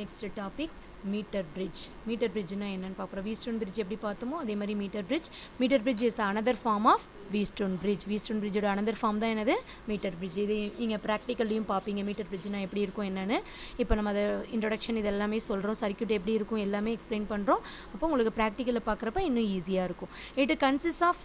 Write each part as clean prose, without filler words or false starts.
Next topic metre bridge. Metre பிரிட்ஜ்னா என்னன்னு பார்க்குறோம். வீஸ்டோன் பிரிட்ஜ் எப்படி பார்த்தோமோ அதே மாதிரி metre bridge. Metre bridge is another form of Wheatstone bridge. Wheatstone பிரிட்ஜோட அனதர் ஃபார்ம் தான் என்னது மீட்டர் பிரிட்ஜ். இது நீங்கள் ப்ராக்டிக்கல்லையும் பார்ப்பீங்க மீட்டர் பிரிட்ஜ்னா எப்படி இருக்கும் என்னென்னு. இப்போ நம்ம அதை இன்ட்ரடக்ஷன் இது எல்லாமே சொல்கிறோம், சர்க்யூட் எப்படி இருக்கும் எல்லாமே எக்ஸ்பிளைன் பண்ணுறோம். அப்போ உங்களுக்கு ப்ராக்டிக்கலில் பார்க்குறப்ப இன்னும் ஈஸியாக இருக்கும். It consist of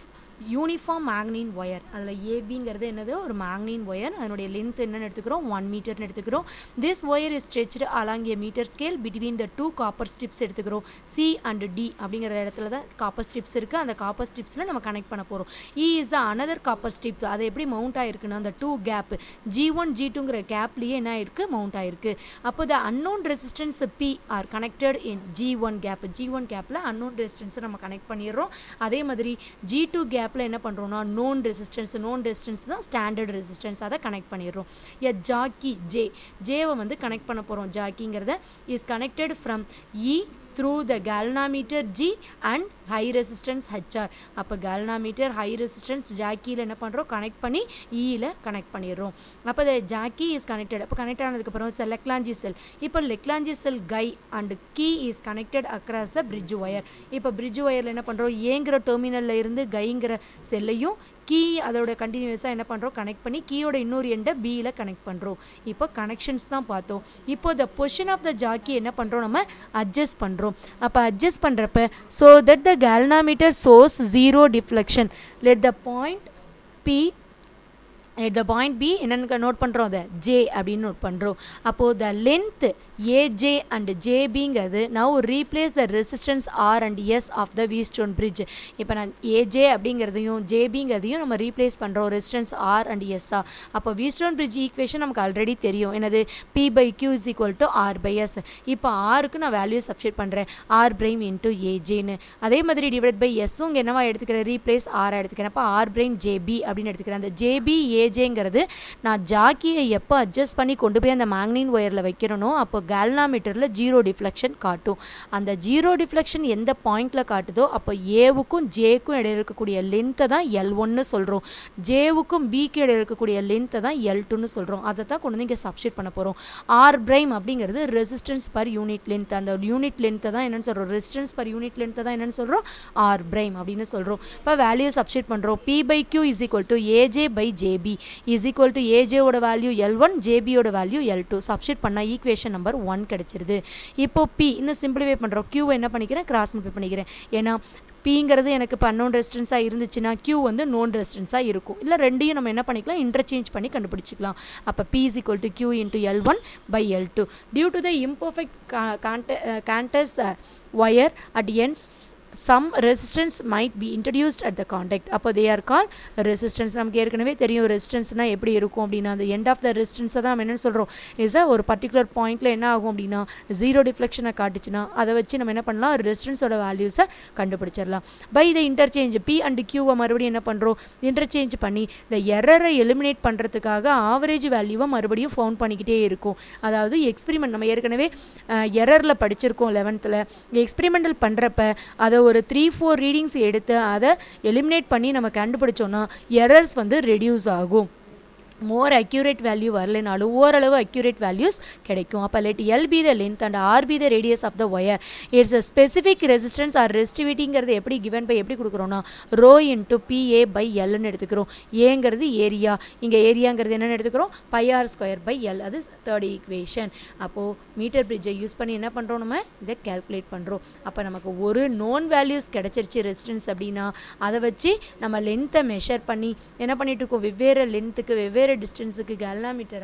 uniform manganin wire. அதில் ஏபிங்கிறது என்னது ஒரு மேக்னீன் ஒயர். அதனுடைய லென்த் என்னென்னு எடுத்துக்கிறோம் 1 மீட்டர்னு எடுத்துக்கிறோம். This wire is stretched along a metre scale between the 2 copper strips எடுத்துக்கிறோம். சி அண்ட் டி அப்படிங்கிற இடத்துல தான் காப்பர் ஸ்ட்ரிப்ஸ் இருக்குது. அந்த காப்பர் ஸ்ட்ரிப்ஸில் நம்ம கனெக்ட் பண்ண போகிறோம். இ இஸ் அனதர் காப்பர் ஸ்ட்ரிப். அது எப்படி மவுண்ட் ஆகிருக்குன்னா அந்த 2 கேப் G1 G2ங்கிற கேப்லேயே என்ன ஆயிருக்கு மவுண்ட் ஆயிருக்கு. அப்போ the unknown resistance P are connected in G1 கேப்பில் அன்னோன் ரெசிஸ்டன்ஸை நம்ம கனெக்ட் பண்ணிடுறோம். அதே மாதிரி G2 கேப்பில் என்ன பண்ணுறோம்னா நோன் ரெசிஸ்டன்ஸ் தான் ஸ்டாண்டர்ட் ரெசிஸ்டன்ஸ், அதை கனெக்ட் பண்ணிடுறோம். எ ஜாக்கி ஜேவை வந்து கனெக்ட் பண்ண போகிறோம். ஜாக்கிங்கிறத is connected from E through the galvanometer G and high resistance HR. அப்போ galvanometer high resistance ஜாக்கியில் என்ன பண்ணுறோம் கனெக்ட் பண்ணி ஈயில் கனெக்ட் பண்ணிடுறோம். அப்போ the ஜாக்கி இஸ் கனெக்டட். அப்போ கனெக்ட் ஆனதுக்கப்புறம் லெக்லாஞ்சி செல். இப்போ லெக்லாஞ்சி செல் கை and key is connected across a bridge wire. இப்போ பிரிட்ஜ் ஒயரில் என்ன பண்ணுறோம் ஏங்கிற டெர்மினலில் இருந்து கைங்கிற செல்லையும் கீ அதோட கண்டினியூஸாக என்ன பண்ணுறோம் கனெக்ட் பண்ணி கீயோட இன்னொரு எண்டை பியில் கனெக்ட் பண்ணுறோம். இப்போ கனெக்ஷன்ஸ் தான் பார்த்தோம். இப்போ the position of the jockey என்ன பண்ணுறோம் நம்ம அட்ஜஸ்ட் பண்ணுறோம். அப்போ அட்ஜஸ்ட் பண்ணுறப்ப so that the galvanometer shows 0 deflection. let the point B என்னென்னு நோட் பண்ணுறோம் அதை ஜே அப்படின்னு நோட் பண்ணுறோம். அப்போது த லென்த் ஏஜே அண்ட் ஜேபிங்கிறது now replace the resistance R and S of the Wheatstone bridge. இப்போ நான் ஏஜே அப்படிங்கிறதையும் ஜேபிங்கிறதையும் நம்ம ரீப்ளேஸ் பண்ணுறோம் ரெசிஸ்டன்ஸ் ஆர் அண்ட் எஸ்ஸா. அப்போ வீஸ்டோன் பிரிட்ஜ் ஈக்குவேஷன் நமக்கு ஆல்ரெடி தெரியும் என்னது P/Q = R/S. இப்போ ஆருக்கு நான் வேல்யூ சப்ஸ்டிட் பண்ணுறேன் R' இன்ட்டு ஏஜேன்னு. அதே மாதிரி டிவைட் பை எஸ்ஸும் இங்கே என்னவா எடுத்துக்கிறேன் ரீப்ளேஸ் ஆர் எடுத்துக்கிறேன். அப்போ R' ஜேபி அப்படின்னு எடுத்துக்கிறேன். அந்த ஜேபி ஏஜேங்கிறது நான் ஜாக்கியை எப்போ அட்ஜஸ்ட் பண்ணி கொண்டு போய் அந்த மேக்னீன் ஒயரில் வைக்கிறனோ அப்போ galvanometerல 0 டிஃப்ளெக்ஷன் காட்டும். அந்த 0 டிஃப்ளெக்ஷன் எந்த பாயிண்டில் காட்டுதோ அப்போ ஏவுக்கும் ஜேக்கும் இடையில இருக்கக்கூடிய லென்த்தை தான் L1ன்னு சொல்கிறோம். ஜேவுக்கும் பிக்கு இடையில இருக்கக்கூடிய லென்த்தை தான் L2ன்னு சொல்கிறோம். அதை தான் கொண்டு வந்து இங்கே சப்ஸ்டிட் பண்ண போகிறோம். R' அப்படிங்கிறது ரெசிஸ்டன்ஸ் பர் யூனிட் லென்த். அந்த யூனிட் லென்த்தை தான் என்னென்னு சொல்கிறோம் ரெசிஸ்டன்ஸ் பர் யூனிட் லென்த்தை தான் என்னென்னு சொல்கிறோம் R' அப்படின்னு சொல்கிறோம். இப்போ வேல்யூ சப்ஸ்டிட் பண்ணுறோம். P/Q = AJ/JB AJோட வேல்யூ L1 JBயோட வேல்யூ L2 சப்ஸ்டிட் பண்ணால் ஈக்குவேஷன் நம்பர் 1 கிடைச்சிருது. இப்போ P இன்னும் சிம்பிளிஃபை பண்ணுறோம். Q என்ன பண்ணிக்கிறேன் கிராஸ் மல்டிப்ளை பண்ணிக்கிறேன். ஏன்னா Pங்கிறது எனக்கு இப்போ அன்னோன் ரெசிஸ்டன்ஸாக இருந்துச்சுன்னா Q வந்து நோன் ரெசிஸ்டன்ஸாக இருக்கும். இல்லை ரெண்டையும் நம்ம என்ன பண்ணிக்கலாம் இன்டர்சேஞ்ச் பண்ணி கண்டுபிடிச்சிக்கலாம். அப்போ P = Q × L1/L2. Due to the imperfect contact wire at ends some resistance might be introduced at the contact. அப்போ they are called resistance. நமக்கு ஏற்கனவே தெரியும் ரெசிஸ்டன்ஸ்னால் எப்படி இருக்கும் அப்படின்னா அந்த எண்ட் ஆஃப் த ரெசிஸ்டன்ஸை தான் நம்ம என்னென்னு சொல்கிறோம் இஸ் ஒரு பர்டிகுலர் பாயிண்டில் என்ன ஆகும் அப்படின்னா 0 டிஃப்ளெக்ஷனை காட்டுச்சுன்னா அதை வச்சு நம்ம என்ன பண்ணலாம் ரெசிஸ்டன்ஸோட வேல்யூஸை கண்டுபிடிச்சிடலாம். By the interchange P and Qவை மறுபடியும் என்ன பண்ணுறோம் இன்டர்சேஞ்ச் பண்ணி இந்த எரரை எலிமினேட் பண்ணுறதுக்காக ஆவரேஜ் வேல்யூவை மறுபடியும் ஃபவுண்ட் பண்ணிக்கிட்டே இருக்கும். அதாவது எக்ஸ்பெரிமெண்ட் நம்ம ஏற்கனவே எரரில் படிச்சிருக்கோம் 11th. எக்ஸ்பெரிமெண்டல் பண்ணுறப்ப அதை ஒரு 3-4 ரீடிங்ஸ் எடுத்து அதை எலிமினேட் பண்ணி நம்ம கண்டுபிடிச்சோன்னா எரர்ஸ் வந்து ரெடியூஸ் ஆகும். மோர் அக்யூரேட் வேல்யூ வரலைனாலும் ஓரளவு அக்யூரேட் வேல்யூஸ் கிடைக்கும். அப்போ let L be the length and R be the radius of the wire. It's a specific resistance or resistivity-ங்கிறது எப்படி given by எப்படி கொடுக்குறோன்னா ρ × PA/Lன்னு எடுத்துக்கிறோம். ஏங்கிறது ஏரியா, இங்கே ஏரியாங்கிறது என்னென்னு எடுத்துக்கிறோம் πr²/L. அது தேர்ட் ஈக்குவேஷன். அப்போது மீட்டர் பிரிட்ஜை யூஸ் பண்ணி என்ன பண்ணுறோம் நம்ம இதை கேல்குலேட் பண்ணுறோம். அப்போ நமக்கு ஒரு நோன் வேல்யூஸ் கிடச்சிருச்சு ரெசிஸ்டன்ஸ் அப்படின்னா அதை வச்சு நம்ம லென்த்தை மெஷர் பண்ணி என்ன பண்ணிட்டு இருக்கோம் வெவ்வேறு லென்த்துக்கு வெவ்வேறு டிஸ்டன்ஸுக்கு galvanometer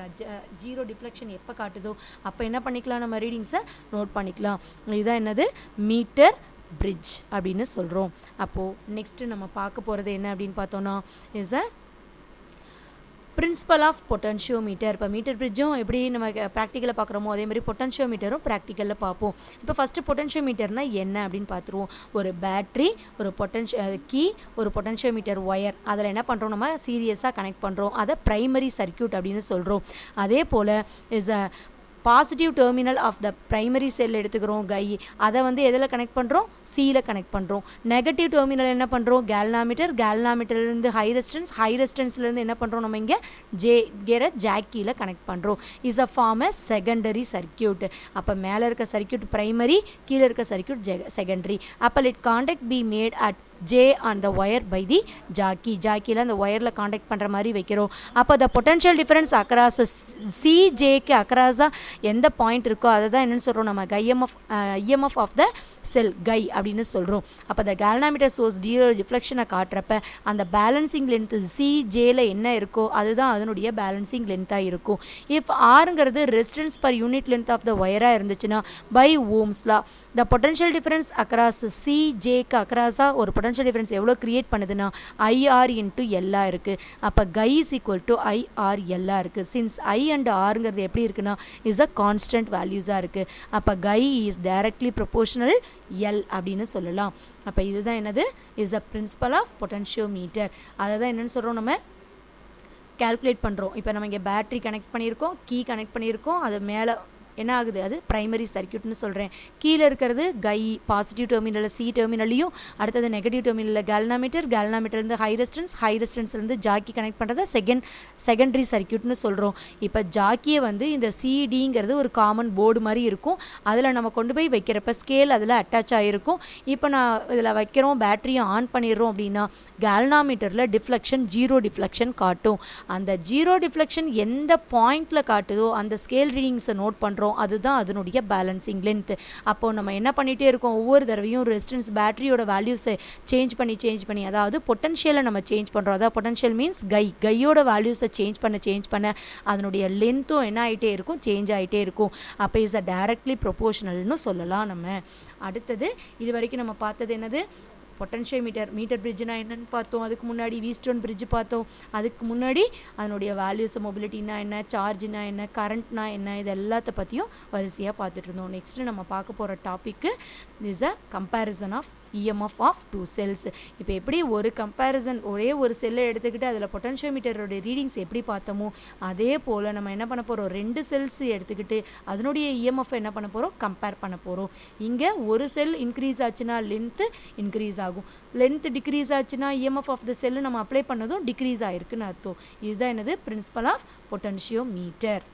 0 டிஃப்ளெக்ஷன் எப்போ காட்டுதோ அப்போ என்ன பண்ணிக்கலாம் நம்ம ரீடிங்ஸை நோட் பண்ணிக்கலாம். இதுதான் என்னது மீட்டர் பிரிட்ஜ் அப்படின்னு சொல்கிறோம். அப்போது நெக்ஸ்ட்டு நம்ம பார்க்க போகிறது என்ன அப்படின்னு பார்த்தோன்னா is a principle of potentiometer. இப்போ மீட்டர் பிரிட்ஜும் எப்படி நம்ம ப்ராக்டிக்கலில் பார்க்குறோமோ அதே மாதிரி பொட்டன்ஷியோமீட்டரும் ப்ராக்டிக்கலில் பார்ப்போம். இப்போ ஃபஸ்ட்டு பொட்டன்ஷியோமீட்டர்னால் என்ன அப்படின்னு பார்த்துருவோம். ஒரு பேட்ரி, ஒரு கீ, ஒரு பொட்டன்ஷியோமீட்டர் ஒயர், அதில் என்ன பண்ணுறோம் நம்ம சீரியஸாக கனெக்ட் பண்ணுறோம். அதை ப்ரைமரி சர்க்யூட் அப்படின்னு சொல்கிறோம். அதே போல் is a positive terminal of the primary cell எடுத்துக்கிறோம் கை, அதை வந்து எதில் கனெக்ட் பண்ணுறோம், சியில் கனெக்ட் பண்ணுறோம். நெகட்டிவ் டெர்மினல் என்ன பண்ணுறோம், கேல்னாமீட்டர், கேல்னாமீட்டர்லேருந்து ஹை ரெசிஸ்டன்ஸ்லேருந்து என்ன பண்ணுறோம் நம்ம இங்கே ஜாக்கியில் கனெக்ட் பண்ணுறோம். Is a form a secondary circuit. அப்போ மேலே இருக்க சர்க்கியூட் ப்ரைமரி, கீழே இருக்க சர்க்கியூட் செகண்டரி. அப்போ let contact be made at J on the wire by the jockey. ஜாக்கியில் அந்த ஒயரில் காண்டாக்ட் பண்ணுற மாதிரி வைக்கிறோம். அப்போ the potential difference across CJக்கு அக்ராஸாக எந்த பாயிண்ட் இருக்கோ அதை தான் என்னென்னு சொல்கிறோம் நம்ம EMF ஆஃப் த செல் கை அப்படின்னு சொல்கிறோம். அப்போ the galvanometer source ரிஃப்ளெக்ஷனை காட்டுறப்ப அந்த பேலன்சிங் லென்த்து CJல என்ன இருக்கோ அதுதான் அதனுடைய பேலன்சிங் லென்த்தாக இருக்கும். இஃப் ஆருங்கிறது resistance per unit length of the ஒயராக இருந்துச்சுன்னா by Ohm's law the potential difference across CJக்கு அக்ராஸாக ஒரு பொட்டன்ஷியல் டிஃபரன்ஸ் எவ்வளோ கிரியேட் பண்ணுதுன்னா IR இன்ட்டு எல்லா இருக்குது. அப்போ கை இஸ் ஈக்குவல் டு IR எல்லா இருக்குது. சின்ஸ் I அண்ட் ஆருங்கிறது எப்படி இருக்குன்னா இஸ் அ கான்ஸ்டன்ட் வேல்யூஸாக இருக்குது. அப்போ கை இஸ் டைரக்ட்லி ப்ரொபோர்ஷனல் எல் அப்படின்னு சொல்லலாம். அப்போ இதுதான் என்னது, is a principle of potentiometer. அதை தான் என்னென்னு சொல்கிறோம் நம்ம கால்குலேட் பண்ணுறோம். இப்போ நம்ம இங்கே பேட்ரி கனெக்ட் பண்ணியிருக்கோம், கீ கனெக்ட் பண்ணியிருக்கோம், அது மேலே என்ன ஆகுது, அது ப்ரைமரி சர்க்கியூட்னு சொல்கிறேன். கீழே இருக்கிறது கை, பாசிட்டிவ் டெர்மினலில் சி டெர்மினல்லையும், அடுத்தது நெகட்டிவ் டெர்மினலில் கேல்னாமீட்டர்லேருந்து ஹை ரெசிஸ்டன்ஸ்லேருந்து ஜாக்கி கனெக்ட் பண்ணுறத செகண்டரி சர்க்கியூட்னு சொல்கிறோம். இப்போ ஜாக்கியை வந்து இந்த சிடிங்கிறது ஒரு காமன் போர்டு மாதிரி இருக்கும், அதில் நம்ம கொண்டு போய் வைக்கிறப்ப ஸ்கேல் அதில் அட்டாச் ஆகிருக்கும். இப்போ நான் இதில் வைக்கிறோம், பேட்டரியை ஆன் பண்ணிடுறோம் அப்படின்னா கேல்னாமீட்டரில் டிஃப்ளெக்ஷன் ஜீரோ டிஃப்ளெக்ஷன் காட்டும். அந்த ஜீரோ டிஃப்ளெக்ஷன் எந்த பாயிண்டில் காட்டுதோ அந்த ஸ்கேல் ரீடிங்ஸை நோட் பண்ணுறோம், அதுதான் அதனுடைய பேலன்சிங் லென்த். அப்போது நம்ம என்ன பண்ணிகிட்டே இருக்கோம், ஒவ்வொரு தடவையும் ரெசிஸ்டன்ஸ் பேட்டரியோட வேல்யூஸை சேஞ்ச் பண்ணி அதாவது பொட்டன்ஷியலை நம்ம சேஞ்ச் பண்ணுறோம். அதாவது பொட்டன்ஷியல் மீன்ஸ் கையோட வேல்யூஸை சேஞ்ச் பண்ண அதனுடைய லென்த்தும் என்ன ஆகிட்டே இருக்கும், சேஞ்ச் ஆகிட்டே இருக்கும். அப்போ இஸ் அ டைரக்ட்லி ப்ரொபோர்ஷனல்னு சொல்லலாம் நம்ம. அடுத்தது இது வரைக்கும் நம்ம பார்த்தது என்னது, மீட்டர் பிரிட்ஜ்னா என்னென்னு பார்த்தோம், அதுக்கு முன்னாடி வீஸ்டோன் பிரிட்ஜ் பார்த்தோம், அதுக்கு முன்னாடி அதனுடைய வேல்யூஸ், மொபிலிட்டினா என்ன, சார்ஜ்னா என்ன, கரண்ட்னா என்ன, இது எல்லாத்த பற்றியும் வரிசையாக பார்த்துட்டு இருந்தோம். நெக்ஸ்ட்டு நம்ம பார்க்க போகிற topic is a comparison of EMF of two cells. இப்போ எப்படி ஒரு கம்பேரிசன், ஒரே ஒரு செல்லை எடுத்துக்கிட்டு அதில் பொட்டன்ஷியோமீட்டரோட ரீடிங்ஸ் எப்படி பார்த்தோமோ அதே போல் நம்ம என்ன பண்ண போகிறோம், ரெண்டு செல்ஸ் எடுத்துக்கிட்டு அதனுடைய EMF என்ன பண்ண போகிறோம், கம்பேர் பண்ண போகிறோம். இங்கே ஒரு செல் இன்க்ரீஸ் ஆச்சுன்னா லென்த்து இன்க்ரீஸ் ஆகும், லென்த் டிக்ரீஸ் ஆச்சுன்னா EMF ஆஃப் த செல்லு நம்ம அப்ளை பண்ணதும் டிக்ரீஸ் ஆகிருக்குன்னு அர்த்தம். இதுதான் என்னது, பிரின்சிபல் ஆஃப் பொட்டன்ஷியோமீட்டர்.